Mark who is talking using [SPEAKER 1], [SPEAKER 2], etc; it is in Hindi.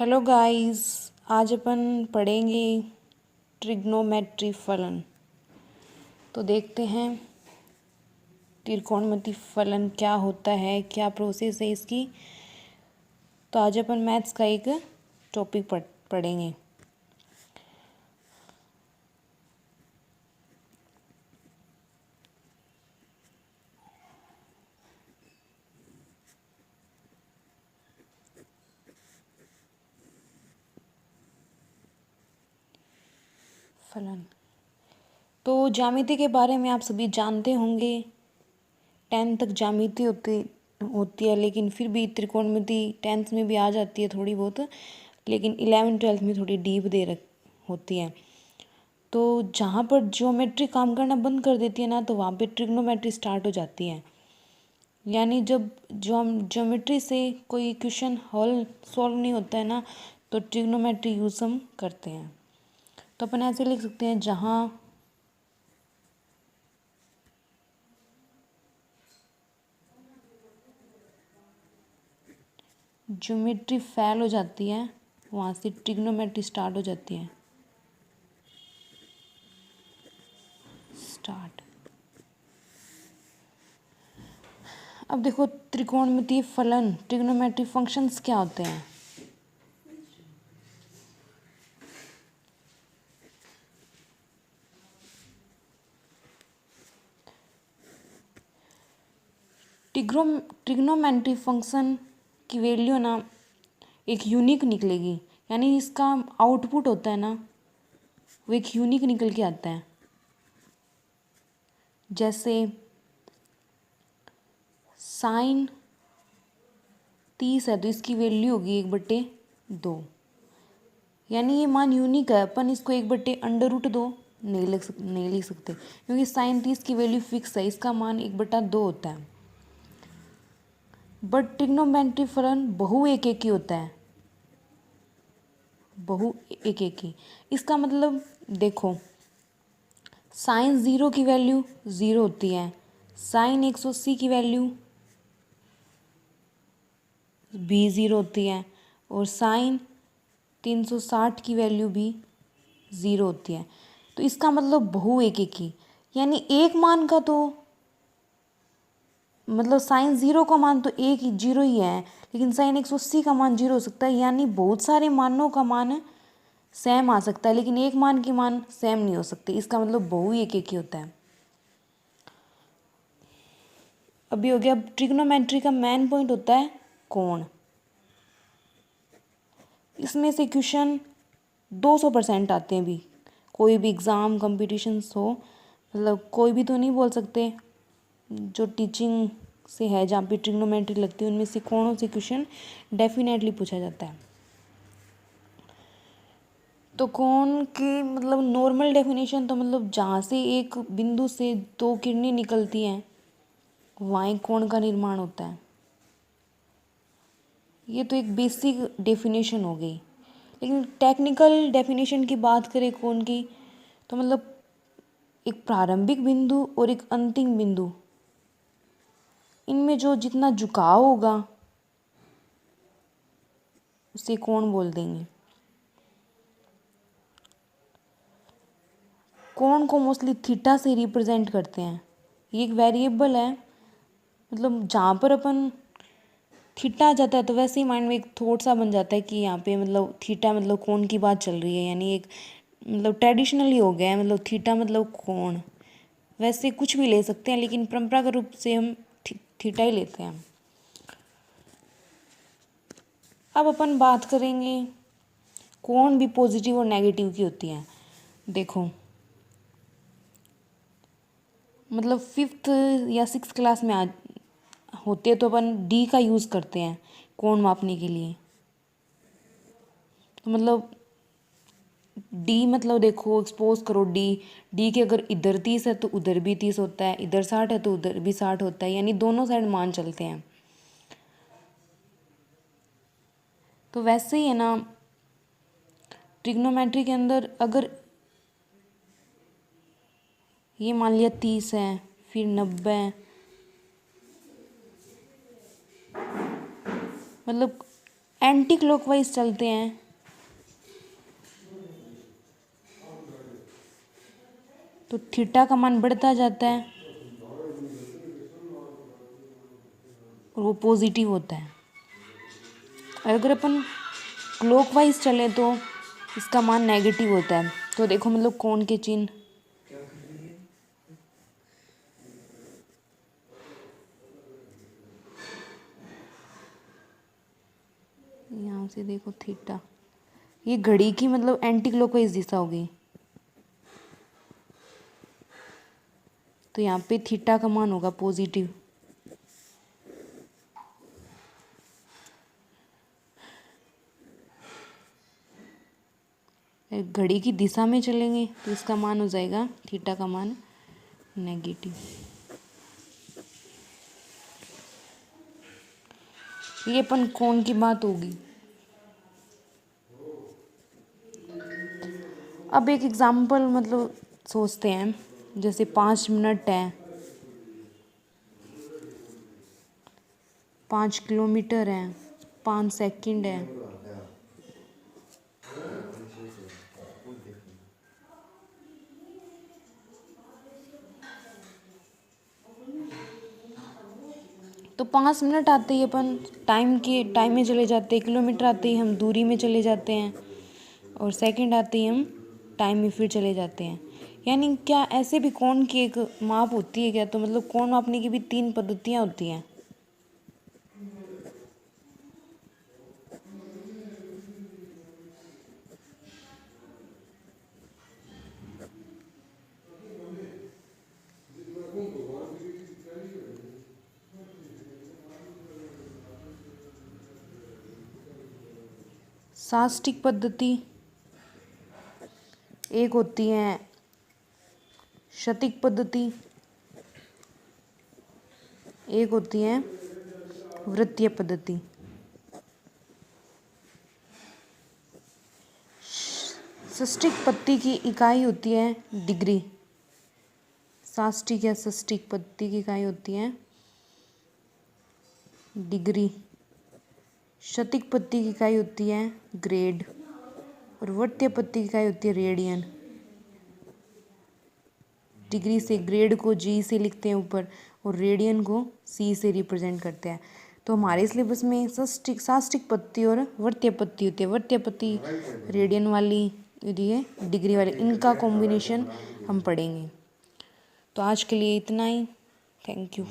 [SPEAKER 1] Hello guys. आज अपन पढ़ेंगे ट्रिग्नोमेट्री फलन। तो देखते हैं त्रिकोणमिति फलन क्या होता है, क्या प्रोसेस है इसकी। तो आज अपन मैथ्स का एक टॉपिक पढ़ेंगे। फलन तो ज्यामिति के बारे में आप सभी जानते होंगे। 10 तक ज्यामिति होती है, लेकिन फिर भी त्रिकोणमिति 10th में भी आ जाती है थोड़ी बहुत, लेकिन 11th-12th में थोड़ी डीप होती है। तो जहाँ पर ज्योमेट्री काम करना बंद कर देती है ना, तो वहाँ पे ट्रिग्नोमेट्री स्टार्ट हो जाती है। यानी जब ज्योमेट्री से कोई इक्वेशन सॉल्व नहीं होता है ना, तो ट्रिग्नोमेट्री यूज़ हम करते हैं। तो अपन ऐसे लिख सकते हैं, जहाँ ज्योमेट्री फेल हो जाती है, वहाँ से ट्रिग्नोमेट्री स्टार्ट हो जाती है। अब देखो, त्रिकोणमितीय फलन ट्रिग्नोमेट्री फंक्शंस क्या होते हैं। ट्रिग्नोमेट्री फंक्शन की वैल्यू ना एक यूनिक निकलेगी, यानी इसका आउटपुट होता है ना, वो एक यूनिक निकल के आता है। जैसे साइन 30 है तो इसकी वैल्यू होगी 1/2। यानी ये मान यूनिक है, अपन इसको 1/√2 नहीं लिख सकते, क्योंकि साइन 30 की वैल्यू फिक्स है, इसका मान 1/2 होता है। बट ट्रिग्नोमेट्री फलन बहु एक ही होता है, बहु एक ही। इसका मतलब देखो, साइन 0 की वैल्यू 0 होती है, साइन 180 की वैल्यू भी 0 होती है, और साइन 360 की वैल्यू भी 0 होती है। तो इसका मतलब बहु एक ही, यानी एक मान का तो मतलब साइन 0 का मान तो 0 ही है, लेकिन साइन 180 का मान 0 हो सकता है। यानी बहुत सारे मानों का मान सेम आ सकता है, लेकिन एक मान की मान सेम नहीं हो सकती। इसका मतलब बहु एक ही होता है। अभी हो गया, ट्रिग्नोमेट्री का मेन पॉइंट होता है कोण। इसमें से क्वेश्चन 200% आते हैं। भी कोई भी एग्ज़ाम कॉम्पिटिशन्स हो, मतलब कोई भी तो नहीं बोल सकते, जो टीचिंग से है जहाँ पे ट्रिग्नोमेट्री लगती है, उनमें से कोणों से क्वेश्चन डेफिनेटली पूछा जाता है। तो कोण की मतलब नॉर्मल डेफिनेशन तो मतलब जहाँ से एक बिंदु से 2 किरणें निकलती हैं, वहीं कोण का निर्माण होता है। ये तो एक बेसिक डेफिनेशन हो गई। लेकिन टेक्निकल डेफिनेशन की बात करें कोण की, तो मतलब एक प्रारंभिक बिंदु और एक अंतिम बिंदु, इनमें जो जितना झुकाव होगा उसे कोण बोल देंगे। कोण को मोस्टली थीटा से रिप्रेजेंट करते हैं। ये एक वेरिएबल है, मतलब जहाँ पर अपन थीटा आ जाता है तो वैसे ही माइंड में एक थॉट सा बन जाता है कि यहाँ पे मतलब थीटा मतलब कोण की बात चल रही है। यानी एक मतलब ट्रेडिशनली हो गया है, मतलब थीटा मतलब कोण। वैसे कुछ भी ले सकते हैं, लेकिन परंपरागत रूप से हम थीटा ही लेते हैं। अब अपन बात करेंगे कोण भी पॉजिटिव और नेगेटिव की होती हैं। देखो, मतलब 5th या 6th क्लास में होते हैं तो अपन डी का यूज़ करते हैं कोण मापने के लिए। तो मतलब डी मतलब देखो, एक्सपोज करो डी, डी के अगर इधर 30 है तो उधर भी 30 होता है, इधर 60 है तो उधर भी 60 होता है, यानी दोनों साइड मान चलते हैं। तो वैसे ही है ना, ट्रिग्नोमेट्री के अंदर अगर ये मान लिया 30 है, फिर 90, मतलब एंटी क्लॉकवाइज चलते हैं तो थीटा का मान बढ़ता जाता है और वो पॉजिटिव होता है। और अगर अपन क्लॉकवाइज चले तो इसका मान नेगेटिव होता है। तो देखो मतलब कोण के चिन्ह, यहाँ से देखो थीटा, ये घड़ी की मतलब एंटी क्लॉकवाइज दिशा होगी। तो यहाँ पे थीटा का मान होगा पॉजिटिव। घड़ी की दिशा में चलेंगे तो इसका मान हो जाएगा थीटा का मान नेगेटिव। ये अपन कोण की बात होगी। अब एक एग्जाम्पल मतलब सोचते हैं, जैसे 5 मिनट है, 5 किलोमीटर है, 5 सेकंड है। तो 5 मिनट आते ही अपन टाइम में चले जाते हैं, किलोमीटर आते ही हम दूरी में चले जाते हैं, और सेकंड आते ही हम टाइम में फिर चले जाते हैं। यानी क्या ऐसे भी कोण की एक माप होती है क्या? तो मतलब कोण मापने की भी 3 पद्धतियाँ होती हैं। शास्त्रीय पद्धति, एक होती है क्षैतिज पद्धति, एक होती है वृत्तीय पद्धति। शास्त्रीय पद्धति की इकाई होती है डिग्री। शास्त्रीय या शास्त्रीय पद्धति की इकाई होती है डिग्री। क्षैतिज पद्धति की इकाई होती है ग्रेड, और वृत्तीय पद्धति की इकाई होती है रेडियन। डिग्री से ग्रेड को जी से लिखते हैं ऊपर, और रेडियन को सी से रिप्रेजेंट करते हैं। तो हमारे सिलेबस में शास्त्रीय पद्धति और वृत्तीय पद्धति होती है। वृत्तीय पद्धति रेडियन वाली, ये डिग्री वाली, इनका कॉम्बिनेशन हम पढ़ेंगे। तो आज के लिए इतना ही। Thank you.